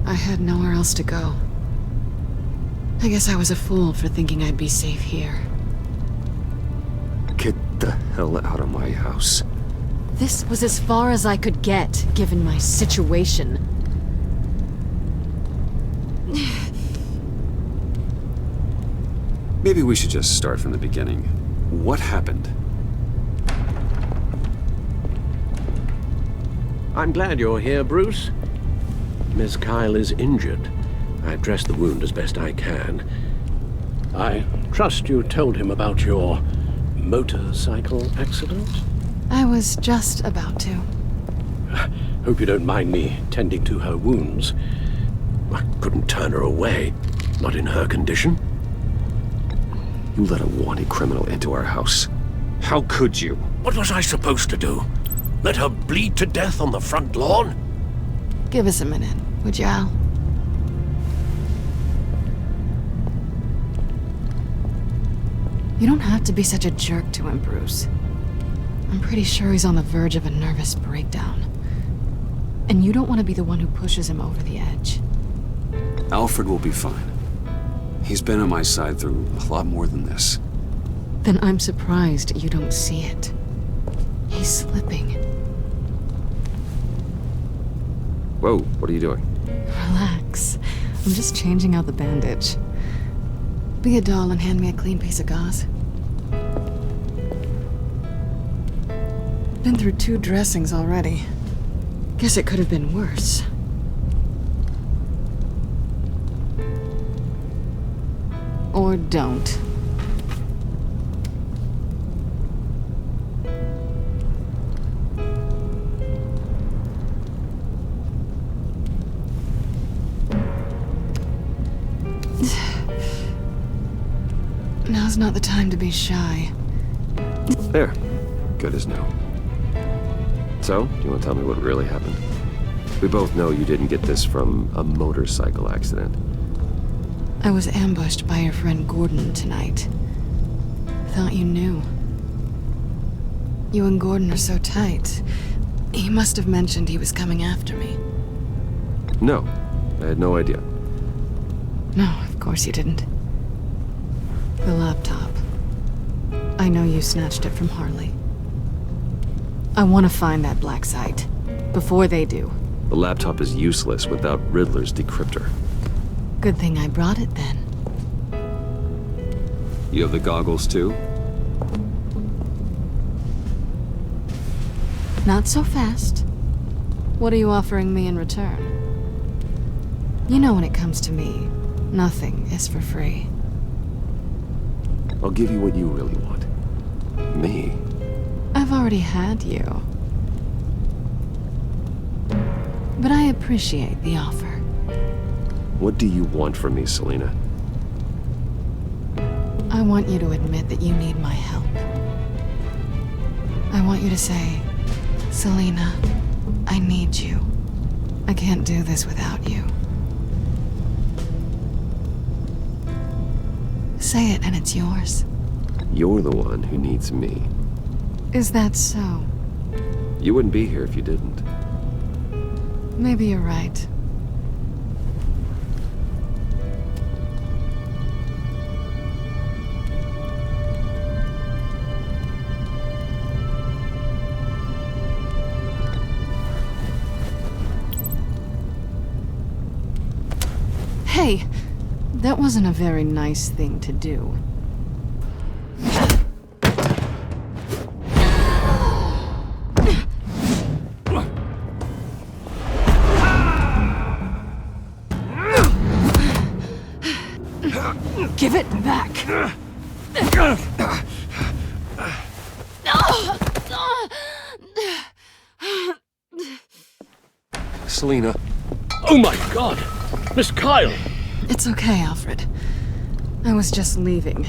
I had nowhere else to go. I guess I was a fool for thinking I'd be safe here. Get the hell out of my house. This was as far as I could get, given my situation. Maybe we should just start from the beginning. What happened? I'm glad you're here, Bruce. Miss Kyle is injured. I've dressed the wound as best I can. I trust you told him about your motorcycle accident? I was just about to. Hope you don't mind me tending to her wounds. I couldn't turn her away, not in her condition. You let a wanted criminal into our house. How could you? What was I supposed to do? Let her bleed to death on the front lawn? Give us a minute, would you, Al? You don't have to be such a jerk to him, Bruce. I'm pretty sure he's on the verge of a nervous breakdown. And you don't want to be the one who pushes him over the edge. Alfred will be fine. He's been on my side through a lot more than this. Then I'm surprised you don't see it. He's slipping. Whoa, what are you doing? Relax. I'm just changing out the bandage. Be a doll and hand me a clean piece of gauze. Been through 2 dressings already. Guess it could have been worse. Or don't. Now's not the time to be shy. There. Good as new. So, do you want to tell me what really happened? We both know you didn't get this from a motorcycle accident. I was ambushed by your friend Gordon tonight. Thought you knew. You and Gordon are so tight. He must have mentioned he was coming after me. No, I had no idea. No, of course you didn't. The laptop. I know you snatched it from Harley. I want to find that black site. Before they do. The laptop is useless without Riddler's decryptor. Good thing I brought it then. You have the goggles too? Not so fast. What are you offering me in return? You know when it comes to me, nothing is for free. I'll give you what you really want. Me? I've already had you. But I appreciate the offer. What do you want from me, Selina? I want you to admit that you need my help. I want you to say, Selina, I need you. I can't do this without you. Say it and it's yours. You're the one who needs me. Is that so? You wouldn't be here if you didn't. Maybe you're right. Hey, that wasn't a very nice thing to do. Give it back. Selina. Oh my God! Miss Kyle! It's okay, Alfred. I was just leaving.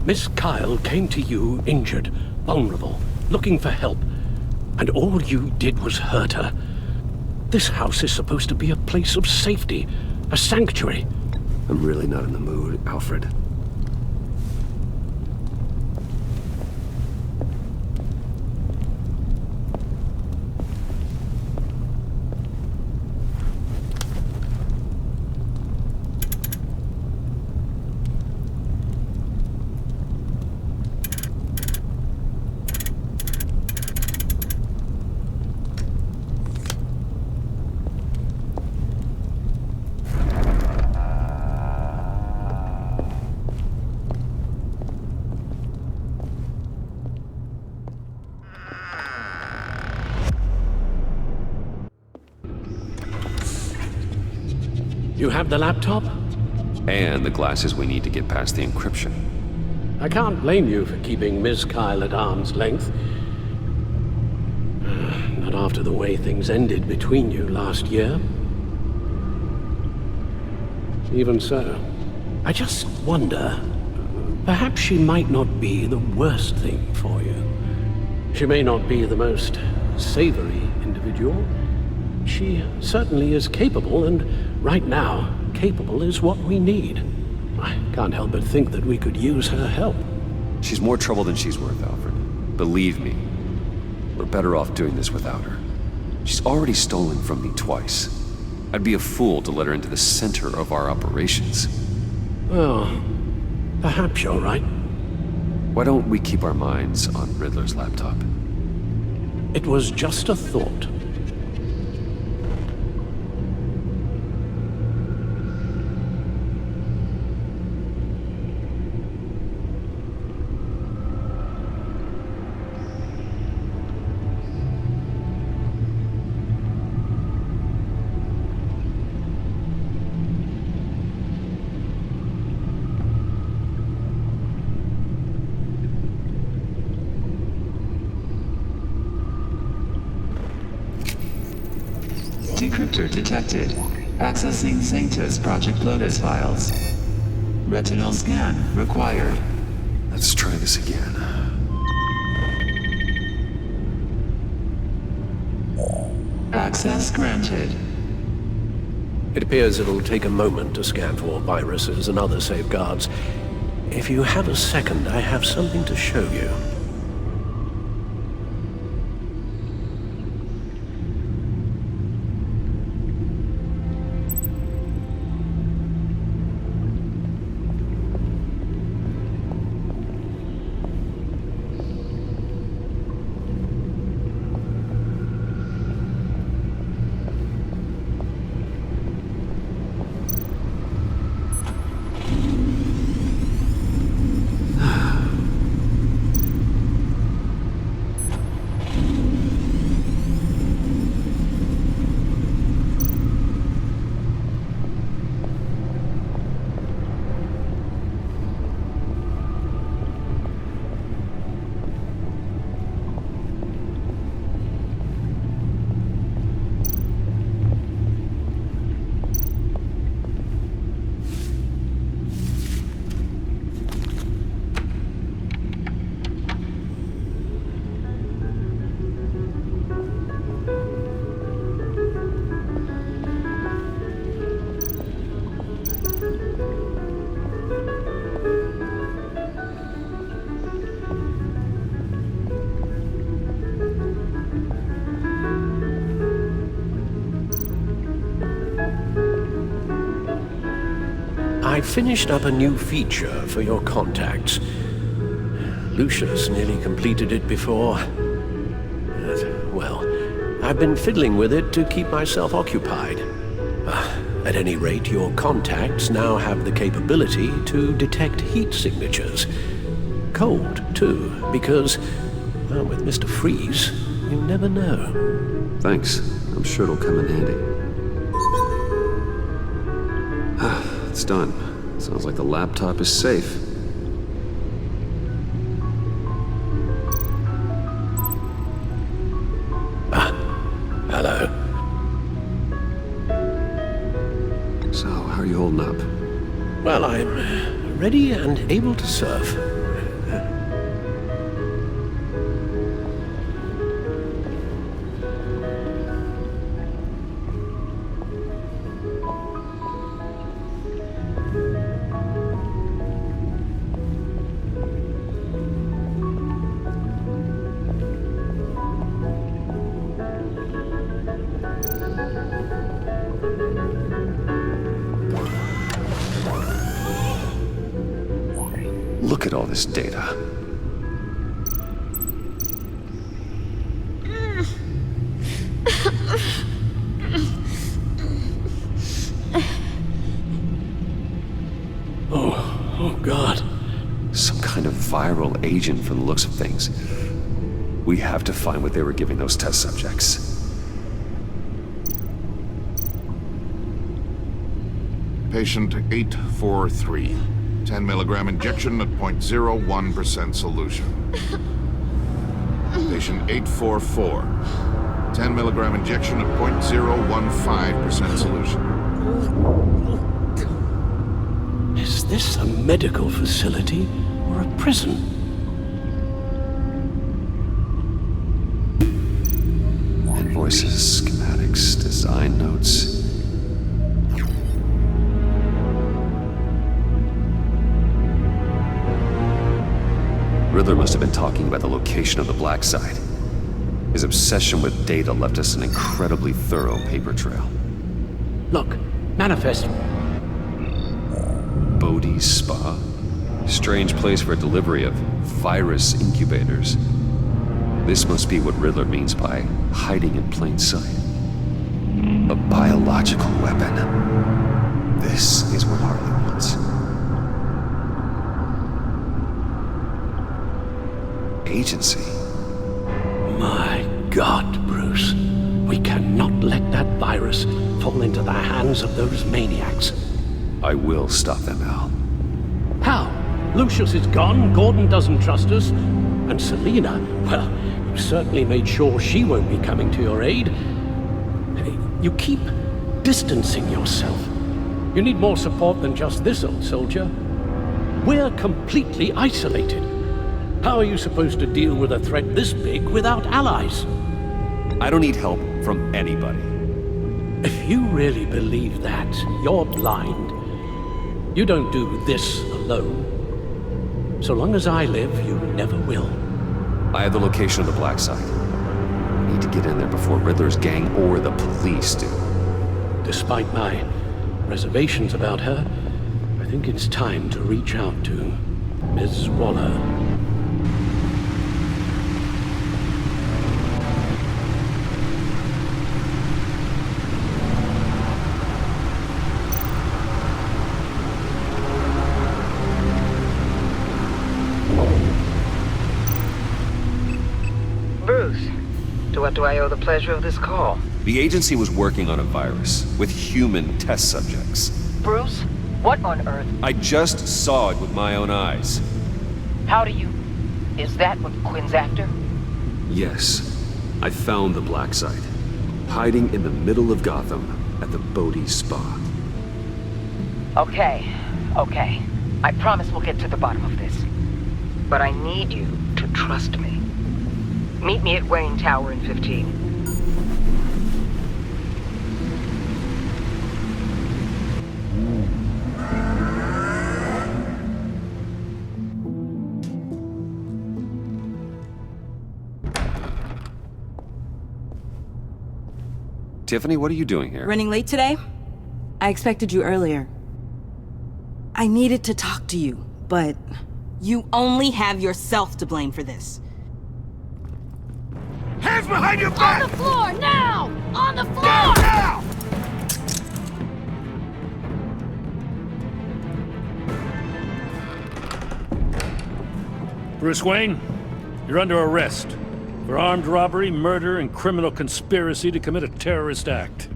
Miss Kyle came to you injured, vulnerable, looking for help. And all you did was hurt her. This house is supposed to be a place of safety, a sanctuary. I'm really not in the mood, Alfred. You have the laptop? And the glasses we need to get past the encryption. I can't blame you for keeping Ms. Kyle at arm's length. Not after the way things ended between you last year. Even so, I just wonder, perhaps she might not be the worst thing for you. She may not be the most savory individual. She certainly is capable, and right now, capable is what we need. I can't help but think that we could use her help. She's more trouble than she's worth, Alfred. Believe me. We're better off doing this without her. She's already stolen from me twice. I'd be a fool to let her into the center of our operations. Well, perhaps you're right. Why don't we keep our minds on Riddler's laptop? It was just a thought. Decryptor detected. Accessing Sanctus Project Lotus files. Retinal scan required. Let's try this again. Access granted. It appears it'll take a moment to scan for viruses and other safeguards. If you have a second, I have something to show you. I finished up a new feature for your contacts. Lucius nearly completed it before. Well, I've been fiddling with it to keep myself occupied. At any rate, your contacts now have the capability to detect heat signatures. Cold, too, because, well, with Mr. Freeze, you never know. Thanks. I'm sure it'll come in handy. It's done. Sounds like the laptop is safe. Hello. So, how are you holding up? Well, I'm ready and able to serve. Look at all this data. Oh, God. Some kind of viral agent from the looks of things. We have to find what they were giving those test subjects. Patient 843. 10 milligram injection at 0.01% solution. Patient 844. 10 milligram injection at 0.015% solution. Is this a medical facility or a prison? Invoices, schematics, design notes. Riddler must have been talking about the location of the Black Site. His obsession with data left us an incredibly thorough paper trail. Look, manifest. Bodhi's Spa? Strange place for a delivery of virus incubators. This must be what Riddler means by hiding in plain sight. A biological weapon. This is what Harley wants. Agency. My God, Bruce. We cannot let that virus fall into the hands of those maniacs. I will stop them, Al. How? Lucius is gone, Gordon doesn't trust us, and Selina, well, you certainly made sure she won't be coming to your aid. You keep distancing yourself. You need more support than just this old soldier. We're completely isolated. How are you supposed to deal with a threat this big without allies? I don't need help from anybody. If you really believe that, you're blind. You don't do this alone. So long as I live, you never will. I have the location of the Black Site. I need to get in there before Riddler's gang or the police do. Despite my reservations about her, I think it's time to reach out to Ms. Waller. To what do I owe the pleasure of this call? The agency was working on a virus with human test subjects. Bruce, what on earth? I just saw it with my own eyes. How do you... Is that what Quinn's after? Yes, I found the Black Site, hiding in the middle of Gotham at the Bodhi Spa. Okay. I promise we'll get to the bottom of this. But I need you to trust me. Meet me at Wayne Tower in 15. Tiffany, what are you doing here? Running late today? I expected you earlier. I needed to talk to you, but you only have yourself to blame for this. Hands behind your back! On the floor, now! On the floor! Now! Bruce Wayne, you're under arrest for armed robbery, murder, and criminal conspiracy to commit a terrorist act.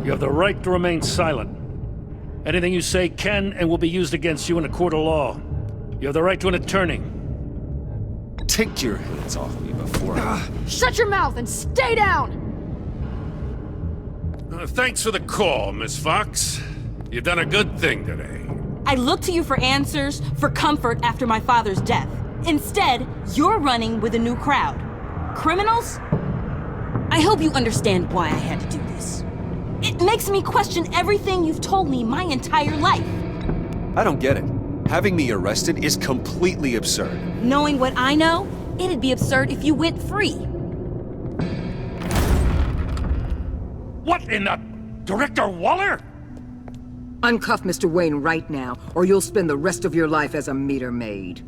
You have the right to remain silent. Anything you say can and will be used against you in a court of law. You have the right to an attorney. Take your hands off me before I... Shut your mouth and stay down! Thanks for the call, Miss Fox. You've done a good thing today. I looked to you for answers, for comfort after my father's death. Instead, you're running with a new crowd. Criminals? I hope you understand why I had to do this. It makes me question everything you've told me my entire life. I don't get it. Having me arrested is completely absurd. Knowing what I know, it'd be absurd if you went free. What in the... Director Waller? Uncuff Mr. Wayne right now, or you'll spend the rest of your life as a meter maid.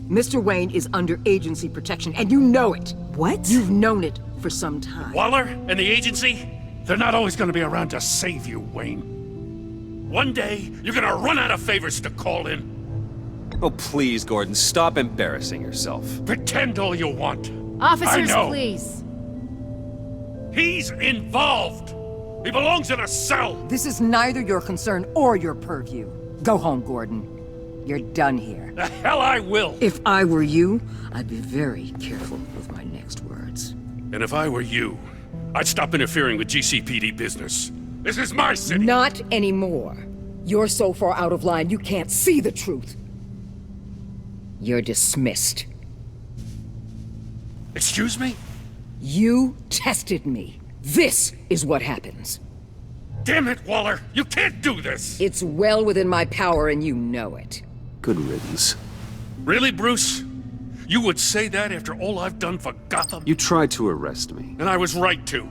Mr. Wayne is under agency protection, and you know it. What? You've known it for some time. Waller and the agency? They're not always going to be around to save you, Wayne. One day, you're going to run out of favors to call in. Oh, please, Gordon, stop embarrassing yourself. Pretend all you want. Officers, know. please. He's involved! He belongs in a cell! This is neither your concern or your purview. Go home, Gordon. You're done here. The hell I will! If I were you, I'd be very careful with my next words. And if I were you, I'd stop interfering with GCPD business. This is my city! Not anymore. You're so far out of line you can't see the truth. You're dismissed. Excuse me? You tested me. This is what happens. Damn it, Waller! You can't do this! It's well within my power and you know it. Good riddance. Really, Bruce? You would say that after all I've done for Gotham? You tried to arrest me. And I was right to.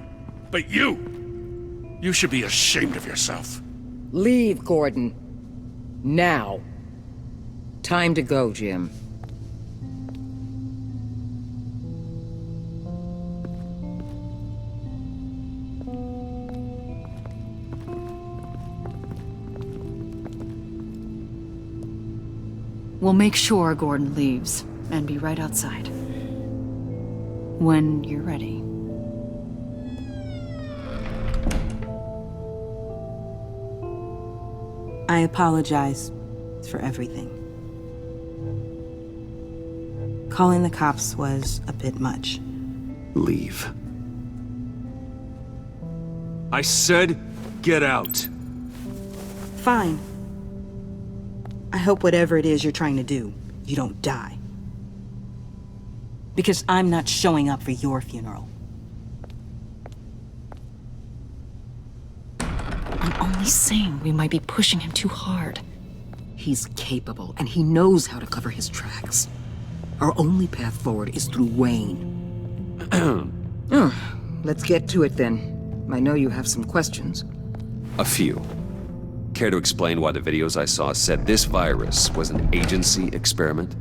But you should be ashamed of yourself. Leave, Gordon. Now. Time to go, Jim. We'll make sure Gordon leaves, and be right outside. When you're ready. I apologize for everything. Calling the cops was a bit much. Leave. I said, get out. Fine. I hope whatever it is you're trying to do, you don't die. Because I'm not showing up for your funeral. I'm only saying we might be pushing him too hard. He's capable, and he knows how to cover his tracks. Our only path forward is through Wayne. Let's get to it then. I know you have some questions. A few. Care to explain why the videos I saw said this virus was an agency experiment?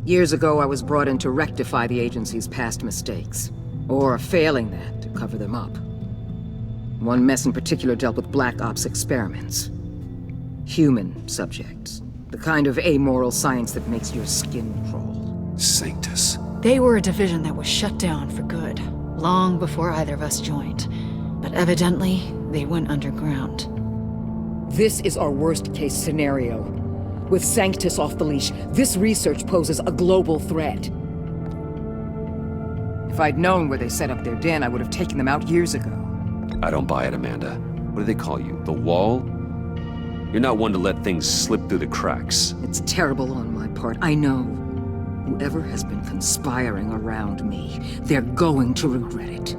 Years ago, I was brought in to rectify the agency's past mistakes. Or failing that, to cover them up. One mess in particular dealt with Black Ops experiments. Human subjects. The kind of amoral science that makes your skin crawl. Sanctus. They were a division that was shut down for good, long before either of us joined. But evidently, they went underground. This is our worst-case scenario. With Sanctus off the leash, this research poses a global threat. If I'd known where they set up their den, I would have taken them out years ago. I don't buy it, Amanda. What do they call you? The Wall? You're not one to let things slip through the cracks. It's terrible on my part, I know. Whoever has been conspiring around me, they're going to regret it.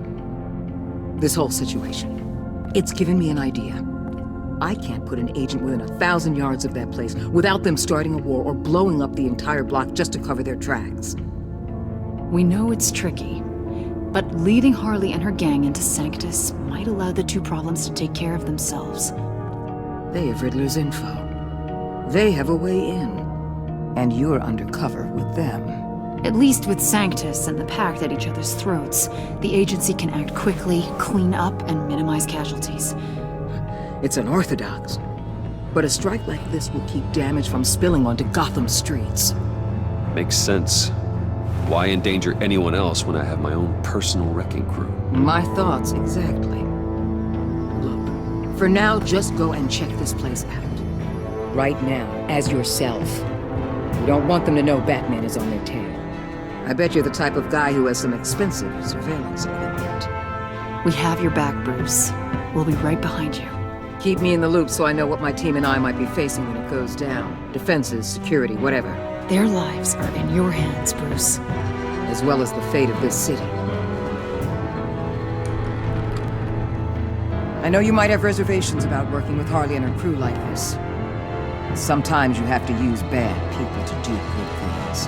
This whole situation, it's given me an idea. I can't put an agent within 1,000 yards of that place without them starting a war or blowing up the entire block just to cover their tracks. We know it's tricky, but leading Harley and her gang into Sanctus might allow the two problems to take care of themselves. They have Riddler's info. They have a way in. And you're undercover with them. At least with Sanctus and the Pact at each other's throats, the agency can act quickly, clean up, and minimize casualties. It's unorthodox. But a strike like this will keep damage from spilling onto Gotham streets. Makes sense. Why endanger anyone else when I have my own personal wrecking crew? My thoughts, exactly. Look, for now, just go and check this place out. Right now, as yourself. You don't want them to know Batman is on their tail. I bet you're the type of guy who has some expensive surveillance equipment. We have your back, Bruce. We'll be right behind you. Keep me in the loop so I know what my team and I might be facing when it goes down. Defenses, security, whatever. Their lives are in your hands, Bruce. As well as the fate of this city. I know you might have reservations about working with Harley and her crew like this. Sometimes you have to use bad people to do good things.